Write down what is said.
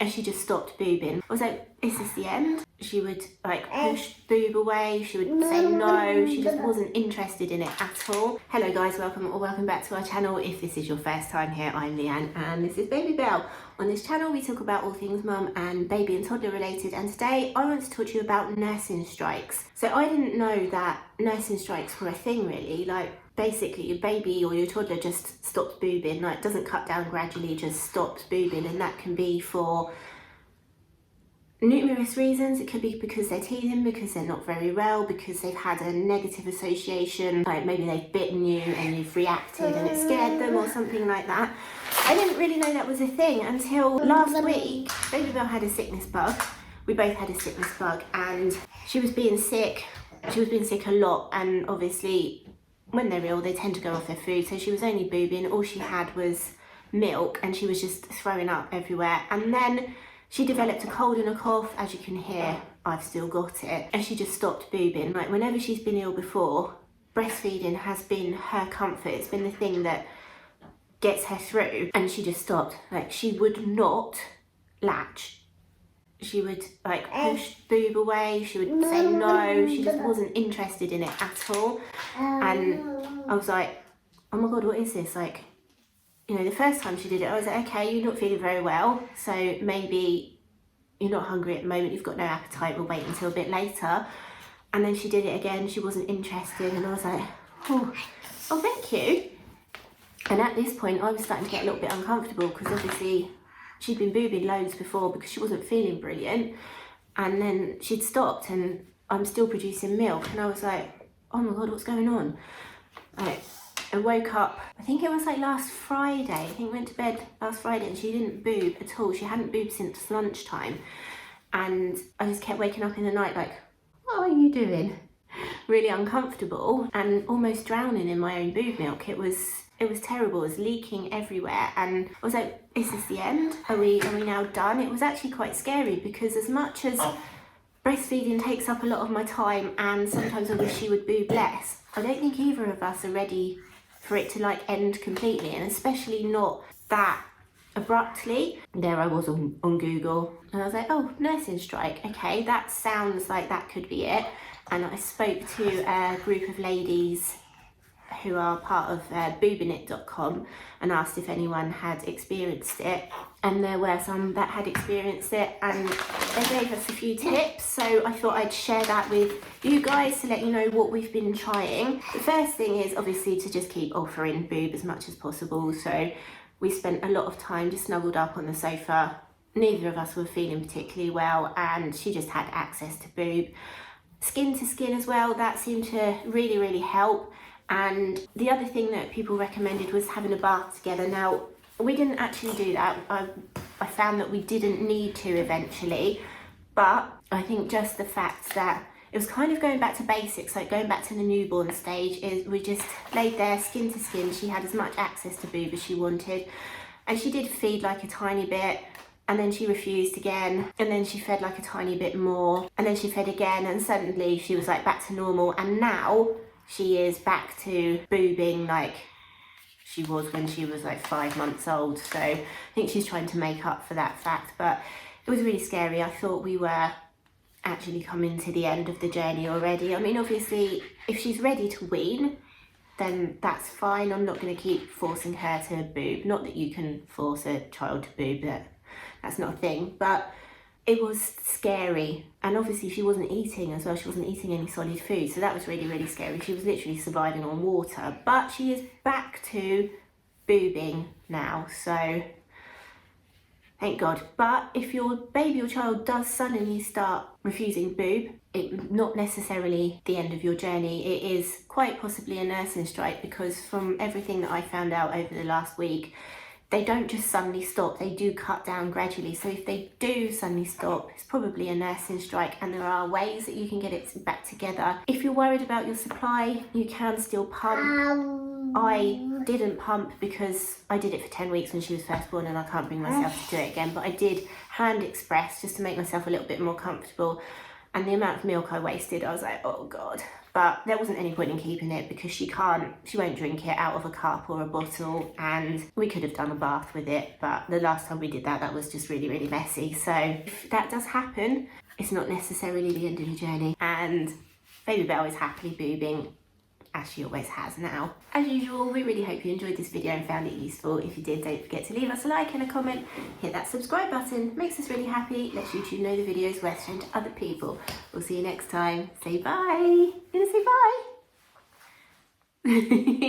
and she just stopped boobing. I was like, is this the end? She would like push boob away, she would say no, she just wasn't interested in it at all. Hello guys, welcome back to our channel. If this is your first time here, I'm Leanne and this is Babybel. On this channel we talk about all things mum and baby and toddler related, and today I want to talk to you about nursing strikes. So I didn't know that nursing strikes were a thing really. Like basically your baby or your toddler just stops boobing, like doesn't cut down gradually, just stops boobing, and that can be for numerous reasons. It could be because they're teething, because they're not very well, because they've had a negative association, like maybe they've bitten you and you've reacted and it scared them or something like that. I didn't really know that was a thing until last week. Babybel had a sickness bug. We both had a sickness bug and she was being sick. She was being sick a lot, and obviously when they're ill they tend to go off their food, so she was only boobing. All she had was milk and she was just throwing up everywhere, and then she developed a cold and a cough. As you can hear, I've still got it, and she just stopped boobing. Like whenever she's been ill before, breastfeeding has been her comfort. It's been the thing that gets her through, and she just stopped. Like she would not latch. She would like push boob away, she would say no, she just wasn't interested in it at all. And I was like, oh my god, what is this? Like, you know, the first time she did it, I was like, okay, you're not feeling very well, so maybe you're not hungry at the moment, you've got no appetite, we'll wait until a bit later. And then she did it again, she wasn't interested, and I was like, oh thank you. And at this point, I was starting to get a little bit uncomfortable, because obviously she'd been boobing loads before because she wasn't feeling brilliant, and then she'd stopped and I'm still producing milk, and I was like, oh my god, what's going on? Like, I woke up, I think it was like last Friday, I think went to bed last Friday, and she didn't boob at all. She hadn't boobed since lunchtime, and I just kept waking up in the night like, what are you doing? Really uncomfortable and almost drowning in my own boob milk. It was terrible. It was leaking everywhere, and I was like, is this the end? Are we now done? It was actually quite scary, because as much as breastfeeding takes up a lot of my time and sometimes I wish she would boob less, I don't think either of us are ready for it to like end completely, and especially not that abruptly. There I was on Google, and I was like, oh, nursing strike, okay, that sounds like that could be it. And I spoke to a group of ladies who are part of boobinit.com and asked if anyone had experienced it, and there were some that had experienced it, and they gave us a few tips, so I thought I'd share that with you guys to let you know what we've been trying. The first thing is obviously to just keep offering boob as much as possible. So we spent a lot of time just snuggled up on the sofa. Neither of us were feeling particularly well, and she just had access to boob. Skin to skin as well, that seemed to really help. And the other thing that people recommended was having a bath together. Now, we didn't actually do that. I found that we didn't need to eventually, but I think just the fact that it was kind of going back to basics, like going back to the newborn stage, is we just laid there skin to skin. She had as much access to boob as she wanted, and she did feed like a tiny bit, and then she refused again, and then she fed like a tiny bit more, and then she fed again, and suddenly she was like back to normal. And now she is back to boobing like she was when she was like 5 months old. So I think she's trying to make up for that fact, but it was really scary. I thought we were actually coming to the end of the journey already. I mean, obviously, if she's ready to wean, then that's fine. I'm not going to keep forcing her to boob. Not that you can force a child to boob, that's not a thing, but it was scary. And obviously she wasn't eating as well. She wasn't eating any solid food, so that was really scary. She was literally surviving on water, but she is back to boobing now, so thank God. But if your baby or child does suddenly start refusing boob, it's not necessarily the end of your journey. It is quite possibly a nursing strike, because from everything that I found out over the last week, they don't just suddenly stop, they do cut down gradually. So if they do suddenly stop, it's probably a nursing strike, and there are ways that you can get it back together. If you're worried about your supply, you can still pump. I didn't pump because I did it for 10 weeks when she was first born, and I can't bring myself to do it again, but I did hand express just to make myself a little bit more comfortable. And the amount of milk I wasted, I was like, oh God. but there wasn't any point in keeping it because she won't drink it out of a cup or a bottle, and we could have done a bath with it, but the last time we did that was just really, really messy. So if that does happen, it's not necessarily the end of the journey, and Babybel is happily boobing, as she always has now. As usual, we really hope you enjoyed this video and found it useful. If you did, don't forget to leave us a like and a comment, hit that subscribe button, makes us really happy, lets YouTube know the video is worth sharing to other people. We'll see you next time. Say bye. You gonna say bye?